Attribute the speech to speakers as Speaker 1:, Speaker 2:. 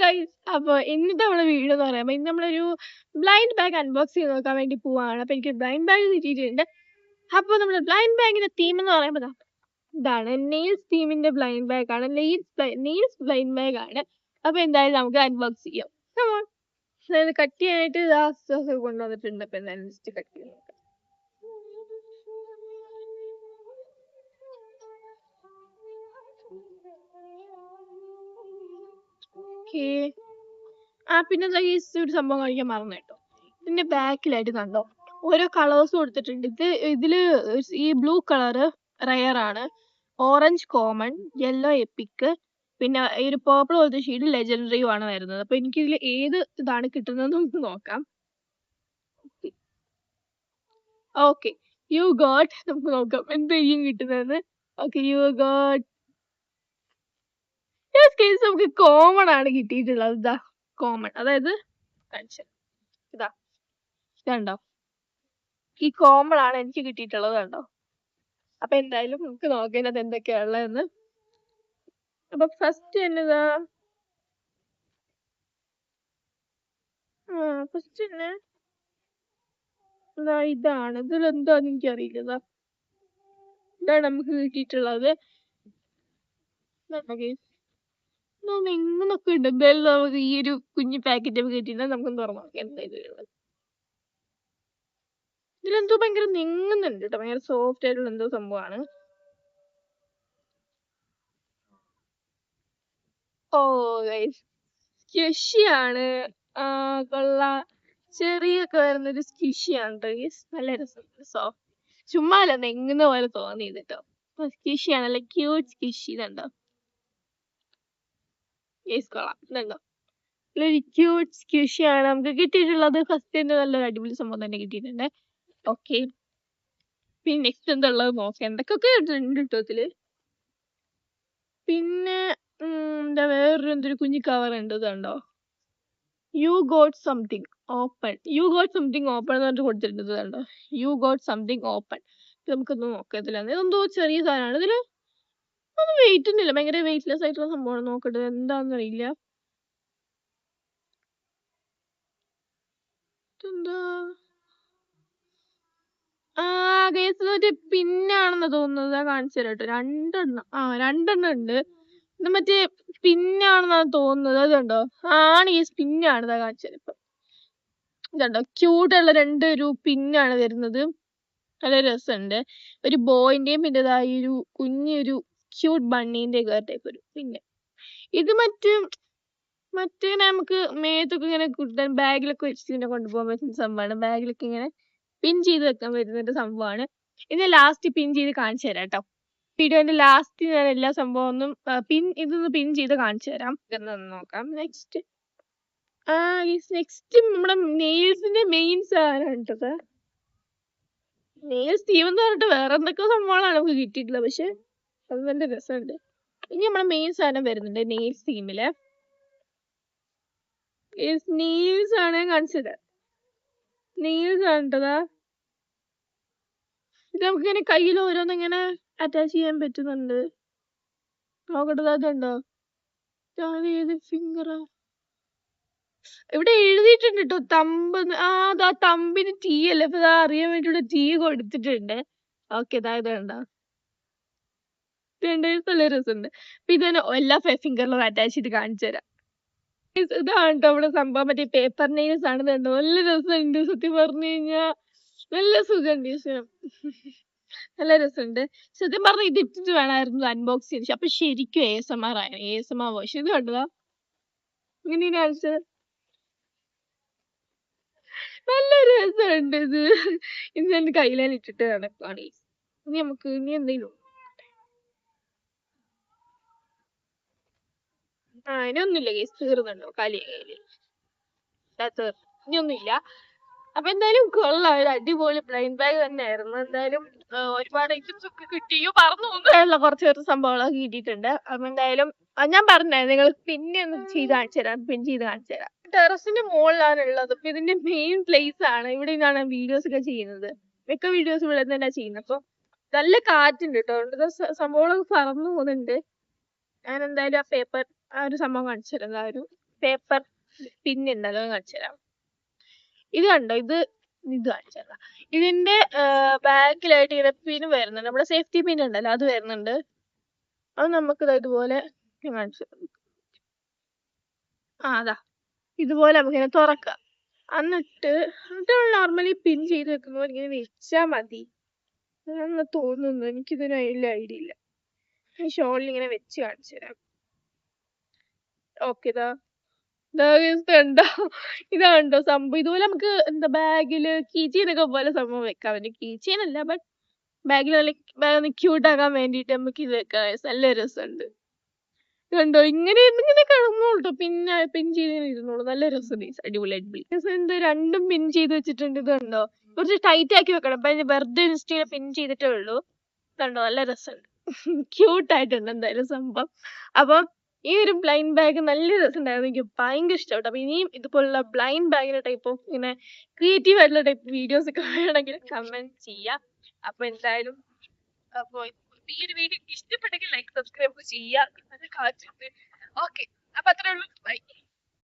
Speaker 1: Guys, അപ്പൊ ഇന്നത്തെ നമ്മളെ വീഡിയോ എന്ന് പറയുമ്പോൾ ഇന്ന് നമ്മളൊരു ബ്ലൈൻഡ് ബാഗ് അൺബോക്സ് ചെയ്ത് നോക്കാൻ വേണ്ടി പോവാണ്. അപ്പൊ എനിക്ക് ബ്ലൈൻഡ് ബാഗ് കിട്ടിയിട്ടുണ്ട്. അപ്പോൾ നമ്മുടെ ബ്ലൈൻഡ് ബാഗിന്റെ തീം എന്ന് പറയുമ്പോൾ ഇതാണ്, നെയിൽസ് തീമിന്റെ ബ്ലൈൻഡ് ബാഗ് ആണ്. നെയിൽസ് ബ്ലൈൻഡ് ബാഗ് ആണ്. അപ്പൊ എന്തായാലും നമുക്ക് അൺബോക്സ് ചെയ്യാം. കട്ട് ചെയ്യാനായിട്ട് കൊണ്ടുവന്നിട്ടുണ്ട്. അപ്പൊ എന്തായാലും ജസ്റ്റ് കട്ട് ചെയ്യാം. പിന്നെ ഒരു സംഭവം കാണിക്കാൻ മറന്നു കേട്ടോ. ഇതിന്റെ ബാക്കിലായിട്ട് കണ്ടോ ഓരോ കളേഴ്സ് കൊടുത്തിട്ടുണ്ട്. ഇതില് ഈ ബ്ലൂ കളറ് റയർ ആണ്, ഓറഞ്ച് കോമൺ, യെല്ലോ എപ്പിക്, പിന്നെ ഈ ഒരു പേർപ്പിൾ പോലത്തെ ഷെയ്ഡ് ലെജൻഡറിയും ആണ് വരുന്നത്. അപ്പൊ എനിക്ക് ഇതിൽ ഏത് ഇതാണ് കിട്ടുന്നത് നമുക്ക് നോക്കാം. ഓക്കെ, യു ഗോട്ട്, നമുക്ക് നോക്കാം എന്തായിരിക്കും കിട്ടുന്നത്. ഓക്കെ, യു ഗോട്ട്, നമുക്ക് കോമൺ ആണ് കിട്ടിയിട്ടുള്ളത്. ഇതാ കോമൺ, അതായത് ഇതാ ഇതുണ്ടോ, ഈ കോമൺ ആണ് എനിക്ക് കിട്ടിയിട്ടുള്ളത് കണ്ടോ. അപ്പൊ എന്തായാലും നമുക്ക് നോക്കേണ്ടത് എന്തൊക്കെയാ ഉള്ളതെന്ന്. അപ്പൊ ഫസ്റ്റ് എന്നതാ, ഫസ്റ്റ് തന്നെ ഇതാണ്. ഇതിലെന്താന്ന് എനിക്കറിയില്ല. ഇതാണ് നമുക്ക് കിട്ടിയിട്ടുള്ളത്. ഇങ്ങനൊക്കെ ഉണ്ട്. എന്തായാലും നമുക്ക് ഈ ഒരു കുഞ്ഞു പാക്കറ്റ് കിട്ടിയിട്ട് നമുക്ക് തുറന്നു നോക്കാം എന്തായാലും. ഇതിലെന്തോ ഭയങ്കര നീങ്ങുന്നുണ്ട് കേട്ടോ, ഭയങ്കര സോഫ്റ്റ് ആയിട്ടുള്ള എന്തോ സംഭവമാണ്. ഓ സ്ക്വിഷിയാണ്, കൊള്ളാം. ചെറിയൊക്കെ വരുന്നൊരു സ്ക്വിഷിയാണ് കേട്ടോ. നല്ല രസമുണ്ട്, സോഫ്റ്റ്. ചുമ്മാ അല്ല, നെങ്ങുന്ന പോലെ തോന്നി കേട്ടോ. സ്ക്വിഷിയാണ്, നല്ല ക്യൂട്ട് സ്ക്വിഷി. ഇതുണ്ടോ, കൊള്ളാം. ഇതുണ്ടോ, നല്ലൊരു ക്യൂട്ട് സ്ക്വിഷിയാണ് നമുക്ക് കിട്ടിയിട്ടുള്ളത്. ഫസ്റ്റ് തന്നെ നല്ലൊരു അടിപൊളി സംഭവം തന്നെ കിട്ടിയിട്ടുണ്ട്. ഓക്കെ, പിന്നെ നെക്സ്റ്റ് എന്താ ഉള്ളത് നോക്കാം. എന്തൊക്കെ ഉണ്ട് കേട്ടോ ഇതില്. പിന്നെ എന്താ വേറൊരു എന്തൊരു കുഞ്ഞു കവർ ഉണ്ട്. ഇതുണ്ടോ, you got something open, you got something open എന്ന് പറഞ്ഞിട്ട് കൊടുത്തിട്ടുണ്ട്. കണ്ടോ, യു ഗോട്ട് സംതിങ് ഓപ്പൺ. നമുക്കൊന്ന് നോക്കാം ഇതിലാണ്. എന്തോ ചെറിയ സാധനമാണ്. ഇതില് ഒന്നും വെയിറ്റ് ഒന്നുമില്ല, ഭയങ്കര വെയിറ്റ്ലെസ് ആയിട്ടുള്ള സംഭവമാണ്. നോക്കട്ടെ എന്താന്ന് അറിയില്ല. എന്താ ഒരു പിന്നാണെന്ന് തോന്നുന്നത്. കാണിച്ചു തരാം കേട്ടോ. രണ്ടെണ്ണം ഉണ്ട്. ഇത് മറ്റേ പിന്നാണെന്നാണ് തോന്നുന്നത്. അതുണ്ടോ, ആണ്, ഈ പിന്നാണ്. ഇതാ കാണിച്ചു തരാം ഇപ്പൊ. ഇതുണ്ടോ, ക്യൂട്ടുള്ള ഒരു പിന്നാണ് വരുന്നത്. നല്ല രസമുണ്ട്. ഒരു ബോയിന്റെയും പിന്നെ ഇതായി ഒരു കുഞ്ഞൊരു ക്യൂട്ട് ബണ്ണീന്റെ ടൈപ്പ് ഒരു. പിന്നെ ഇത് മറ്റേ നമുക്ക് മേത്തൊക്കെ ഇങ്ങനെ കുട്ടാൻ ബാഗിലൊക്കെ വെച്ചിട്ട് കൊണ്ടുപോകാൻ പറ്റുന്ന സംഭവമാണ്. ബാഗിലൊക്കെ ഇങ്ങനെ പിൻ ചെയ്ത് വെക്കാൻ പറ്റുന്ന സംഭവമാണ്. ഇത് ലാസ്റ്റ് പിൻ ചെയ്ത് കാണിച്ചു തരാം കേട്ടോ. വീഡിയോന്റെ ലാസ്റ്റ് ഞാൻ എല്ലാ സംഭവം ഇതൊന്ന് പിൻ ചെയ്ത് കാണിച്ചു തരാം. നോക്കാം. നെക്സ്റ്റ് നമ്മുടെ നെയിൽസിന്റെ മെയിൻ സാധനമാണ് കേട്ടത്. നെയിൽസ് തീം എന്ന് പറഞ്ഞിട്ട് വേറെ എന്തൊക്കെ സംഭവങ്ങളാണ് നമുക്ക് കിട്ടിയിട്ടുള്ളത്. പക്ഷെ അത് നല്ല രസമുണ്ട്. ഇനി നമ്മുടെ മെയിൻ സാധനം വരുന്നുണ്ട് നെയിൽസ് തീമില്. നെയിൽസ് ആണ് കാണിച്ചത്. നെയിൽസ് ആണിട്ടതാ. ഇത് നമുക്ക് ഇങ്ങനെ കയ്യിൽ ഓരോന്നിങ്ങനെ അറ്റാച്ച് ചെയ്യാൻ പറ്റുന്നുണ്ട്. നോക്കട്ടത്, അതുണ്ടോ, ഏത് ഫിംഗറാ. ഇവിടെ എഴുതിയിട്ടുണ്ട് കേട്ടോ, തമ്പ്. അതാ തമ്പിന് ടീ അല്ലേ, അപ്പൊ അറിയാൻ വേണ്ടിയുള്ള ടീ കൊടുത്തിട്ടുണ്ട്. ഓക്കെ, ഇതായത് കണ്ടോ, നല്ല രസമുണ്ട്. അപ്പൊ ഇതന്നെ എല്ലാ ഫിംഗറിലും അറ്റാച്ച് ചെയ്ത് കാണിച്ചു തരാം. ഇതാണ് കേട്ടോ നമ്മുടെ സംഭവം. മറ്റേ പേപ്പർ നെയിൽസ് ആണ്. കണ്ടോ, നല്ല രസമുണ്ട്. സത്യം പറഞ്ഞു കഴിഞ്ഞാ നല്ല സുഖമുണ്ട്. നല്ല രസമുണ്ട്. സത്യം പറഞ്ഞ ഇത് ഇട്ടിട്ട് വേണമായിരുന്നു അൺബോക്സ് ചെയ്ത്. അപ്പൊ ശരിക്കും ASMR ആണ്, ASMR വോയിസ്. ഇത് കണ്ടതാ ഇങ്ങനെ കാണിച്ചത്. നല്ല രസമുണ്ട് ഇത്. ഇന്ന് എന്റെ കയ്യിലാണ് ഇട്ടിട്ട് നടക്കുകയാണ്. ഇനി എന്തെങ്കിലും ഇനിയൊന്നുമില്ല. കേസ് തീർന്നുണ്ടോ, കാലി കയ്യില് ഇനിയൊന്നുമില്ല. അപ്പൊ എന്തായാലും കൊള്ളാം, ഒരു അടിപൊളി ബ്ലൈൻഡ് ബാഗ് തന്നെയായിരുന്നു. എന്തായാലും ഒരുപാട് ഐറ്റംസ് ഒക്കെ കിട്ടിയോ, പറഞ്ഞു പോകുന്നുള്ള കുറച്ച് സംഭവങ്ങളൊക്കെ കിട്ടിയിട്ടുണ്ട്. അപ്പൊ എന്തായാലും ഞാൻ പറഞ്ഞായിരുന്നു നിങ്ങൾ പിന്നെ ഒന്ന് ചെയ്ത് കാണിച്ചു തരാം, പിൻ ചെയ്ത് കാണിച്ചു തരാം. ടെറസിന്റെ മുകളിലാണ് ഉള്ളത്. അപ്പൊ ഇതിന്റെ മെയിൻ പ്ലേസ് ആണ്. ഇവിടെ നിന്നാണ് വീഡിയോസ് ഒക്കെ ചെയ്യുന്നത്. മിക്ക വീഡിയോസ് ഇവിടെ തന്നെ ചെയ്യുന്നത്. അപ്പൊ നല്ല കാറ്റുണ്ട് കേട്ടോ, സംഭവങ്ങളൊക്കെ പറന്നു പോകുന്നുണ്ട്. ഞാൻ എന്തായാലും ആ ഒരു സംഭവം കാണിച്ചു തരാം. പേപ്പർ പിന്നുണ്ടല്ലോ കാണിച്ചു തരാം. ഇത് കണ്ടോ, ഇത് കാണിച്ചു തരാം. ഇതിന്റെ ബാക്കിലായിട്ട് ഇങ്ങനെ പിൻ വരുന്നുണ്ട്, നമ്മുടെ സേഫ്റ്റി പിൻ ഉണ്ടല്ലോ അത് വരുന്നുണ്ട്. അത് നമുക്ക് ഇതുപോലെ കാണിച്ചു തരാം. അതാ ഇതുപോലെ നമുക്കിങ്ങനെ തുറക്കാം. എന്നിട്ട് നോർമലി പിൻ ചെയ്ത് വെക്കുന്നത് ഇങ്ങനെ വെച്ചാ മതി അതാണെന്ന് തോന്നുന്നു, എനിക്കിതിന് വലിയ ഐഡിയ ഇല്ല. ഷോളിൽ ഇങ്ങനെ വെച്ച് കാണിച്ചു തരാം. ഓക്കെ, കണ്ടോ, ഇതാണ്ടോ സംഭവം. ഇതുപോലെ നമുക്ക് എന്താ ബാഗില് കീച്ചെയിനൊക്കെ പോലെ സംഭവം വെക്കാൻ പറ്റും. കീച്ചെയിൻ അല്ല, ബട്ട് ബാഗിൽ നല്ല ബാഗ് ക്യൂട്ട് ആക്കാൻ വേണ്ടിട്ട് നമുക്ക് ഇത് വെക്കാം. നല്ല രസമുണ്ട്. കണ്ടോ, ഇങ്ങനെ കിടന്നോട്ടോ, പിന്നെ പിൻ ചെയ്ത് ഇരുന്നോളൂ. നല്ല രസമുണ്ട്, അടിപൊളി അടിപൊളി. രണ്ടും പിൻ ചെയ്ത് വെച്ചിട്ടുണ്ട്. ഇത് കണ്ടോ, കുറച്ച് ടൈറ്റ് ആക്കി വെക്കണം. അപ്പൊ വെറുതെ ഇൻസ്റ്റയിൽ പിൻ ചെയ്തിട്ടേ ഉള്ളൂ. കണ്ടോ, നല്ല രസമുണ്ട്, ക്യൂട്ടായിട്ടുണ്ട് എന്തായാലും സംഭവം. അപ്പം ഈ ഒരു ബ്ലൈൻഡ് ബാഗ് നല്ല രസമുണ്ടായിരുന്നു, എനിക്ക് ഭയങ്കര ഇഷ്ടപ്പെട്ടു. അപ്പൊ ഇനിയും ഇതുപോലുള്ള ബ്ലൈൻഡ് ബാഗിന്റെ ടൈപ്പ് ഓഫ് ഇങ്ങനെ ക്രിയേറ്റീവ് ആയിട്ടുള്ള ടൈപ്പ് വീഡിയോസ് ഒക്കെ വേണമെങ്കിൽ കമന്റ് ചെയ്യാം. അപ്പൊ എന്തായാലും അപ്പൊ ഈ ഒരു വീഡിയോ ഇഷ്ടപ്പെട്ടെങ്കിൽ ലൈക്ക് സബ്സ്ക്രൈബ് ചെയ്യുക. ഓക്കെ, അപ്പൊ അത്രേ ഉള്ളൂ. ബൈ.